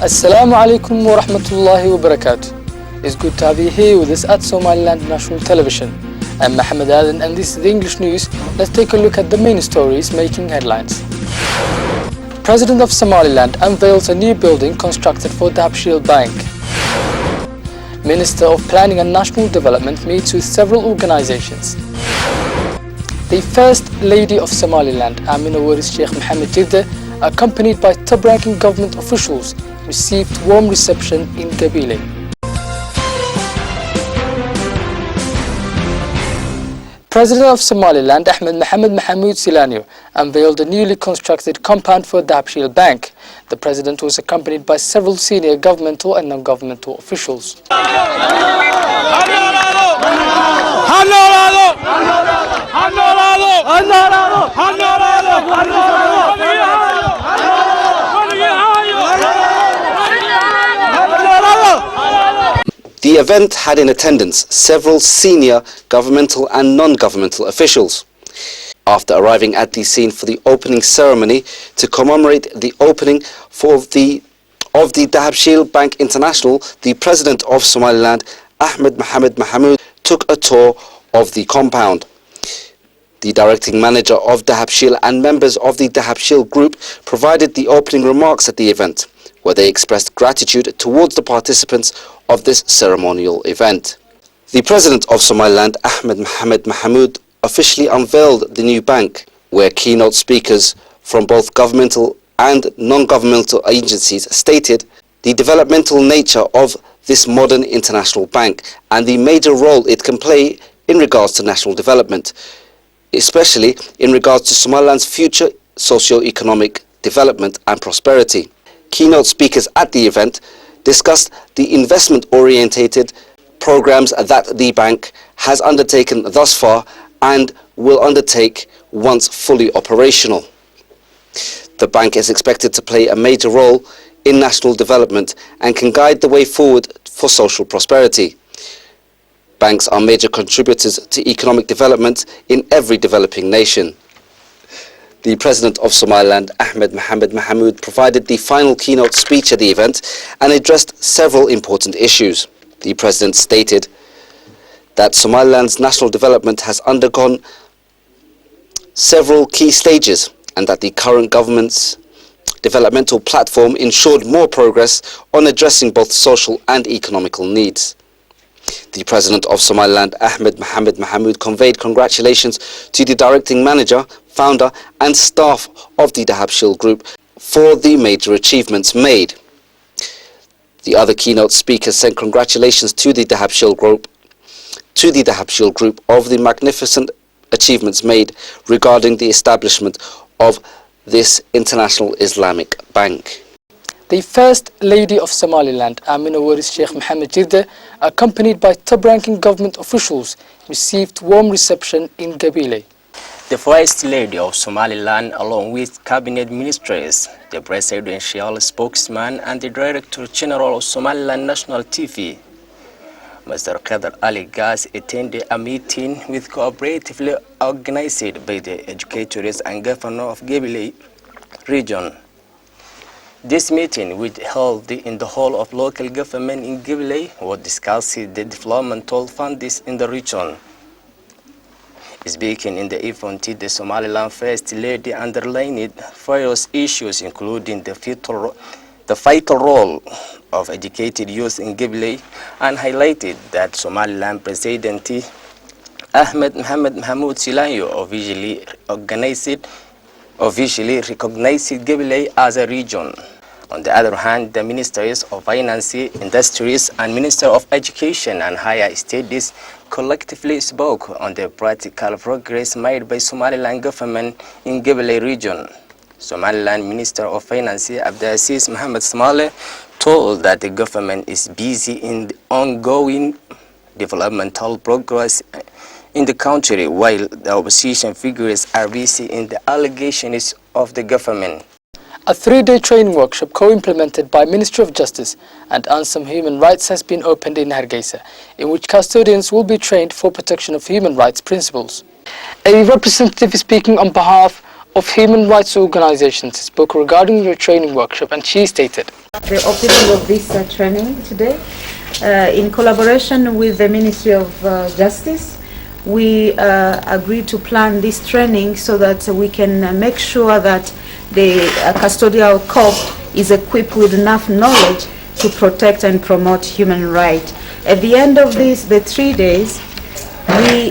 Assalamu alaikum wa rahmatullahi wa barakatuh. It's good to have you here with us at Somaliland National Television. I'm Mohammed Adan and this is the English news. Let's take a look at the main stories making headlines. President of Somaliland unveils a new building constructed for Dabshil Bank. Minister of Planning and National Development meets with several organizations. The First Lady of Somaliland, Amina Waris Sheikh Mohammed Jirde, accompanied by top-ranking government officials, received warm reception in Gabile. President of Somaliland, Ahmed Mohamed Mahamoud Silanio, unveiled a newly constructed compound for Dabshil Bank. The president was accompanied by several senior governmental and non-governmental officials. The event had in attendance several senior governmental and non-governmental officials. After arriving at the scene for the opening ceremony to commemorate the opening of the Dabshil Bank International, the President of Somaliland, Ahmed Mohamed Mahamoud, took a tour of the compound. The directing manager of Dabshil and members of the Dabshil Group provided the opening remarks at the event, where they expressed gratitude towards the participants of this ceremonial event. The President of Somaliland, Ahmed Mohamed Mahamoud, officially unveiled the new bank, where keynote speakers from both governmental and non-governmental agencies stated the developmental nature of this modern international bank and the major role it can play in regards to national development, especially in regards to Somaliland's future socio-economic development and prosperity. Keynote speakers at the event discussed the investment-orientated programs that the bank has undertaken thus far and will undertake once fully operational. The bank is expected to play a major role in national development and can guide the way forward for social prosperity. Banks are major contributors to economic development in every developing nation. The President of Somaliland, Ahmed Mohamed Mahamoud, provided the final keynote speech at the event and addressed several important issues. The President stated that Somaliland's national development has undergone several key stages and that the current government's developmental platform ensured more progress on addressing both social and economical needs. The President of Somaliland, Ahmed Mohamed Mahamoud, conveyed congratulations to the directing manager, founder and staff of the Dabshil Group for the major achievements made. The other keynote speakers sent congratulations to the Dabshil Group of the magnificent achievements made regarding the establishment of this international Islamic bank. The First Lady of Somaliland, Amina Waris Sheikh Mohammed Jirde, accompanied by top-ranking government officials, received warm reception in Gabile. The First Lady of Somaliland, along with cabinet ministers, the presidential spokesman and the Director General of Somaliland National TV, Mr. Qadar Ali Gas, attended a meeting with cooperatively organized by the educators and governor of Gabile region. This meeting, which held in the hall of local government in Gabile, was discussing the developmental funds in the region. Speaking in the event, the Somaliland First Lady underlined various issues, including the vital role of educated youth in Gabile, and highlighted that Somaliland President Ahmed Mohamed Mahamoud Silanio officially recognized Gabile as a region. On the other hand, the Ministers of Finance, Industries, and Minister of Education and Higher Studies collectively spoke on the practical progress made by Somaliland government in Gabile region. Somaliland Minister of Finance, Abdulaziz Mohamed Smale, told that the government is busy in the ongoing developmental progress in the country, while the opposition figures are busy in the allegations of the government. A three-day training workshop co-implemented by Ministry of Justice and Ansam Human Rights has been opened in Hargeisa, in which custodians will be trained for protection of human rights principles. A representative is speaking on behalf of Human Rights Organizations spoke regarding the training workshop, and she stated, the opening of this training today in collaboration with the Ministry of Justice. We agreed to plan this training so that we can make sure that the custodial corps is equipped with enough knowledge to protect and promote human rights. At the end of the 3 days, we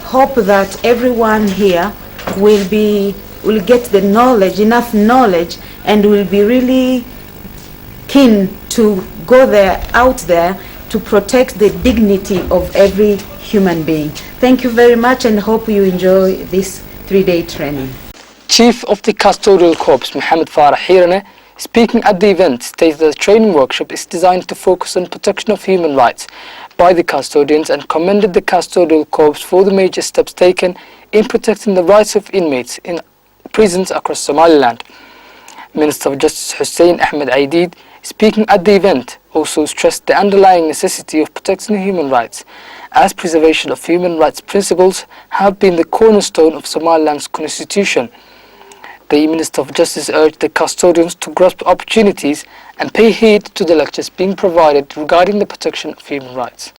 hope that everyone here will get the knowledge, enough knowledge, and will be really keen to go out there to protect the dignity of every human being. Thank you very much, and hope you enjoy this 3-day training. Chief of the Custodial Corps, Mohammed Farah Hirane, speaking at the event, stated that the training workshop is designed to focus on protection of human rights by the custodians and commended the Custodial Corps for the major steps taken in protecting the rights of inmates in prisons across Somaliland. Minister of Justice Hussein Ahmed Aidid, speaking at the event, also stressed the underlying necessity of protecting human rights, as preservation of human rights principles have been the cornerstone of Somaliland's constitution. The Minister of Justice urged the custodians to grasp opportunities and pay heed to the lectures being provided regarding the protection of human rights.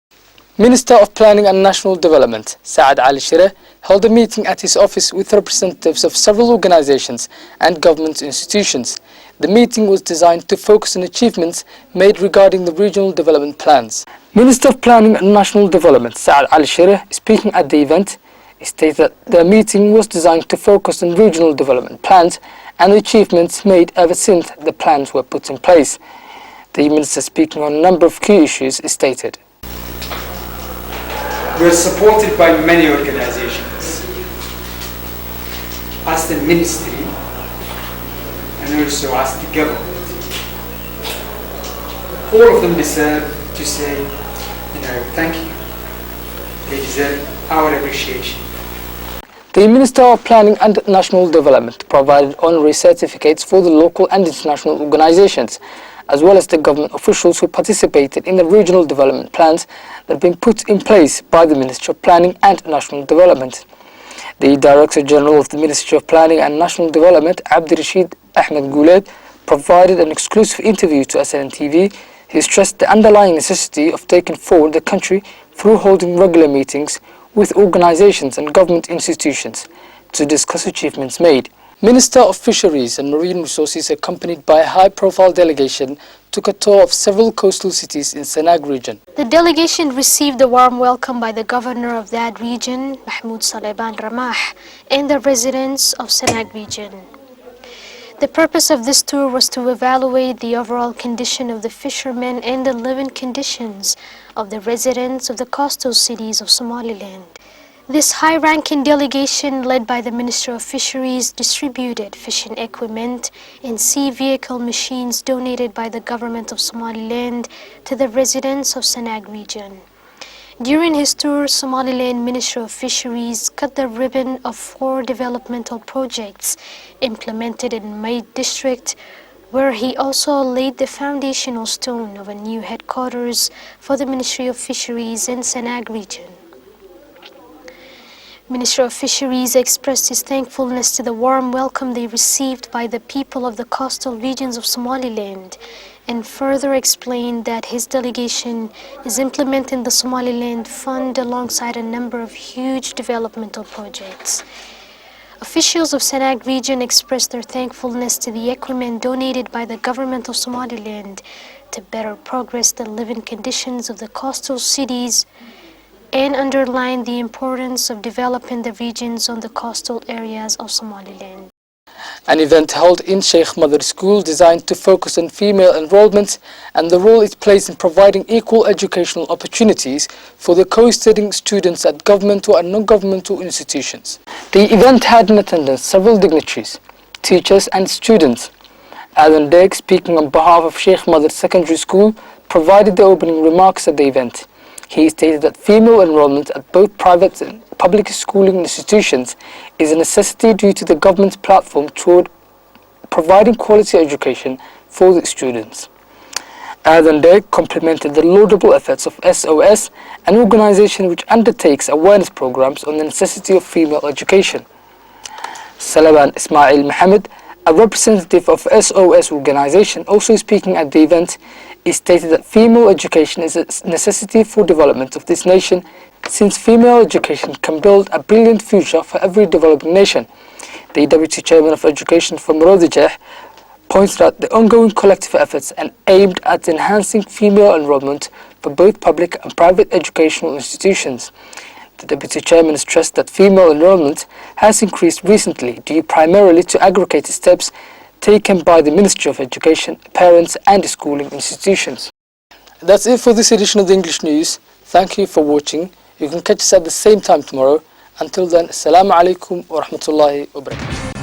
Minister of Planning and National Development, Saad Ali Shire, held a meeting at his office with representatives of several organizations and government institutions. The meeting was designed to focus on achievements made regarding the regional development plans. Minister of Planning and National Development, Saad Ali Shire, speaking at the event, stated that the meeting was designed to focus on regional development plans and the achievements made ever since the plans were put in place. The minister, speaking on a number of key issues, stated, we are supported by many organizations as the ministry and also as the government. All of them deserve to say, thank you. They deserve our appreciation. The Minister of Planning and National Development provided honorary certificates for the local and international organizations, as well as the government officials who participated in the regional development plans that have been put in place by the Ministry of Planning and National Development. The Director General of the Ministry of Planning and National Development, Abdirashid Ahmed Guled, provided an exclusive interview to SNN TV. He stressed the underlying necessity of taking forward the country through holding regular meetings with organizations and government institutions to discuss achievements made. Minister of Fisheries and Marine Resources, accompanied by a high-profile delegation, took a tour of several coastal cities in Sanag region. The delegation received a warm welcome by the governor of that region, Mahmoud Saleban Ramah, and the residents of Sanag region. The purpose of this tour was to evaluate the overall condition of the fishermen and the living conditions of the residents of the coastal cities of Somaliland. This high-ranking delegation, led by the Minister of Fisheries, distributed fishing equipment and sea vehicle machines donated by the government of Somaliland to the residents of Sanag region. During his tour, Somaliland Minister of Fisheries cut the ribbon of 4 developmental projects implemented in Maid district, where he also laid the foundational stone of a new headquarters for the Ministry of Fisheries in Sanag region. Minister of Fisheries expressed his thankfulness to the warm welcome they received by the people of the coastal regions of Somaliland, and further explained that his delegation is implementing the Somaliland Fund alongside a number of huge developmental projects. Officials of Sanag region expressed their thankfulness to the equipment donated by the government of Somaliland to better progress the living conditions of the coastal cities and underlined the importance of developing the regions on the coastal areas of Somaliland. An event held in Sheikh Mother School designed to focus on female enrollment and the role it plays in providing equal educational opportunities for the co-studying students at governmental and non-governmental institutions. The event had in attendance several dignitaries, teachers and students. Alan Deg, speaking on behalf of Sheikh Mother Secondary School, provided the opening remarks at the event. He stated that female enrollment at both private and public schooling institutions is a necessity due to the government's platform toward providing quality education for the students. Adan Deg complimented the laudable efforts of SOS, an organization which undertakes awareness programs on the necessity of female education. Salaban Ismail Mohammed, a representative of SOS organization also speaking at the event, he stated that female education is a necessity for development of this nation, since female education can build a brilliant future for every developing nation. The Deputy Chairman of Education for Morodijeh pointed out the ongoing collective efforts and aimed at enhancing female enrollment for both public and private educational institutions. The Deputy Chairman stressed that female enrollment has increased recently due primarily to aggregated steps taken by the Ministry of Education, parents and schooling institutions. That's it for this edition of the English News. Thank you for watching. You can catch us at the same time tomorrow. Until then, Assalamu alaikum wa rahmatullahi wa barakatuh.